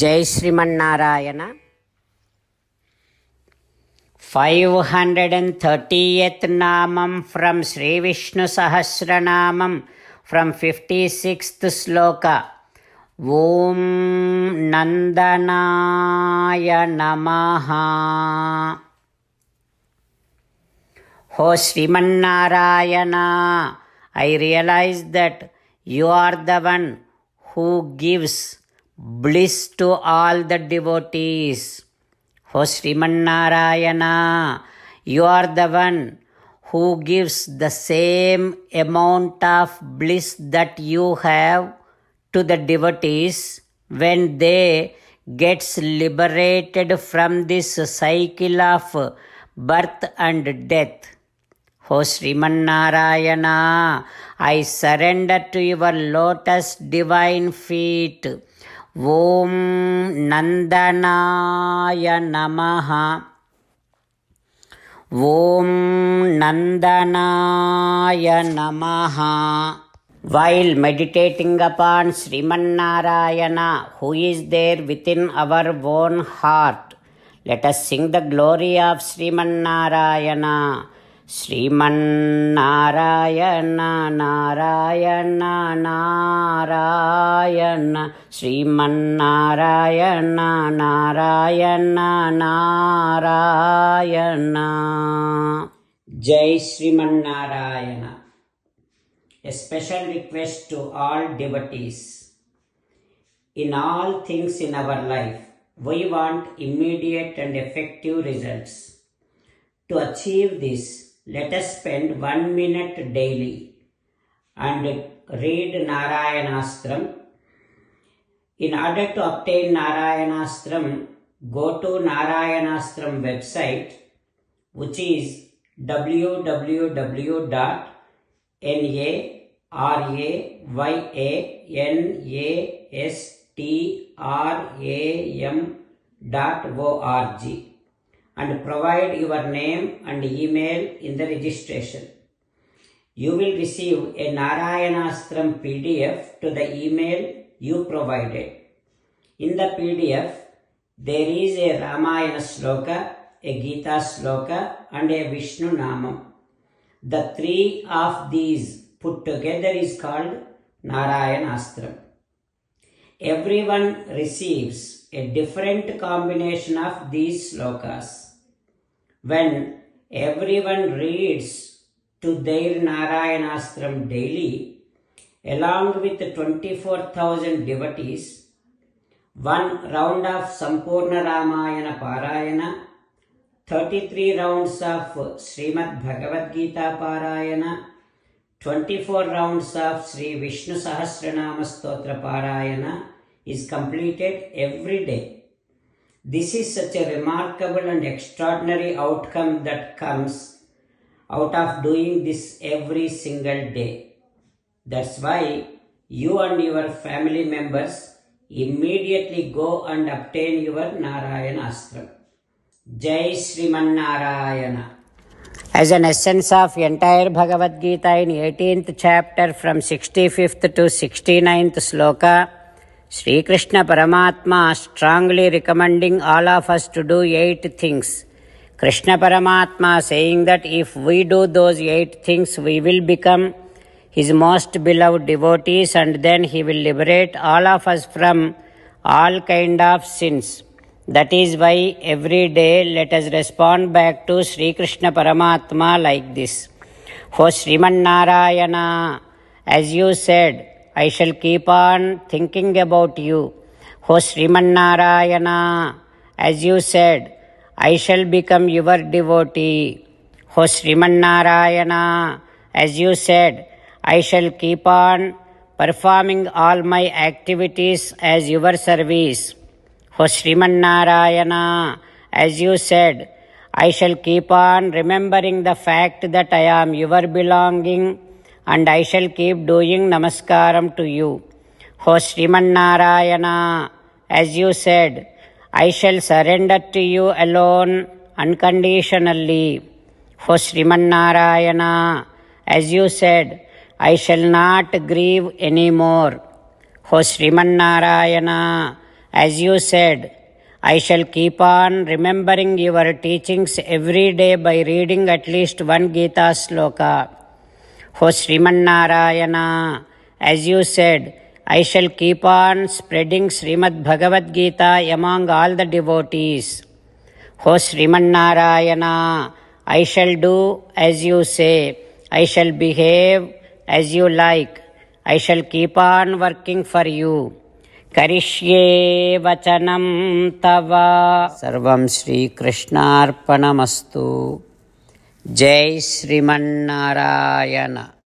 జై Shrimannarayana. 530th namam from Shri Vishnu Sahasranamam from 56th shloka. ఓం నందనాయ నమః. ఓ Srimannarayana, I realize that you are the one who gives bliss to all the devotees. O Srimannarayana, you are the one who gives the same amount of bliss that you have to the devotees when they gets liberated from this cycle of birth and death. O Srimannarayana, I surrender to your lotus divine feet. Om Nandanaya Namaha. Om Nandanaya Namaha. While meditating upon Srimannarayana, who is there within our own heart, let us sing the glory of Srimannarayana. Srimannarayana Narayana Narayana Srimannarayana Narayana Narayana. Jai Srimannarayana. A special request to all devotees. In all things in our life, we want immediate and effective results. To achieve this, let us spend 1 minute daily and read Narayanastram. In order to obtain Narayanastram, go to Narayanastram website, which is www.narayanastram.org, and provide your name and email in the registration. You will receive a Narayanastram PDF to the email you provided. In the PDF, there is a Ramayana Sloka, a Gita Sloka, and a Vishnu Namam. The three of these put together is called Narayanastram. Everyone receives a different combination of these slokas. When everyone reads to their Narayanastram daily, along with 24,000 devotees, 1 round of Sampurna Ramayana Parayana, 33 rounds of Srimad Bhagavad Gita Parayana, 24 rounds of Sri Vishnu Sahasranama Stotra Parayana is completed every day. This is such a remarkable and extraordinary outcome that comes out of doing this every single day. That's why you and your family members immediately go and obtain your Narayanastram. Jai Srimannarayana. As an essence of entire Bhagavad Gita in 18th chapter from 65th to 69th sloka, Sri Krishna Paramatma strongly recommending all of us to do 8 things. Krishna Paramatma saying that if we do those 8 things, we will become his most beloved devotees, and then he will liberate all of us from all kind of sins. That is why every day let us respond back to Sri Krishna Paramatma like this. O Srimannarayana, as you said, I shall keep on thinking about you. O Srimannarayana, as you said, I shall become your devotee. O Srimannarayana, as you said, I shall keep on performing all my activities as your service. O Srimannarayana, as you said, I shall keep on remembering the fact that I am your belonging, and I shall keep doing namaskaram to you. O Srimannarayana, as you said, I shall surrender to you alone unconditionally. O Srimannarayana, as you said, I shall not grieve anymore. O Srimannarayana, as you said, I shall keep on remembering your teachings every day by reading at least one Gita sloka. O Srimannarayana, as you said, I shall keep on spreading Srimad Bhagavad Gita among all the devotees. O Srimannarayana, I shall do as you say. I shall behave as you like. I shall keep on working for you. Karishye vachanam tava. Sarvam Shri Krishnarpanamastu. Jai Srimannarayana.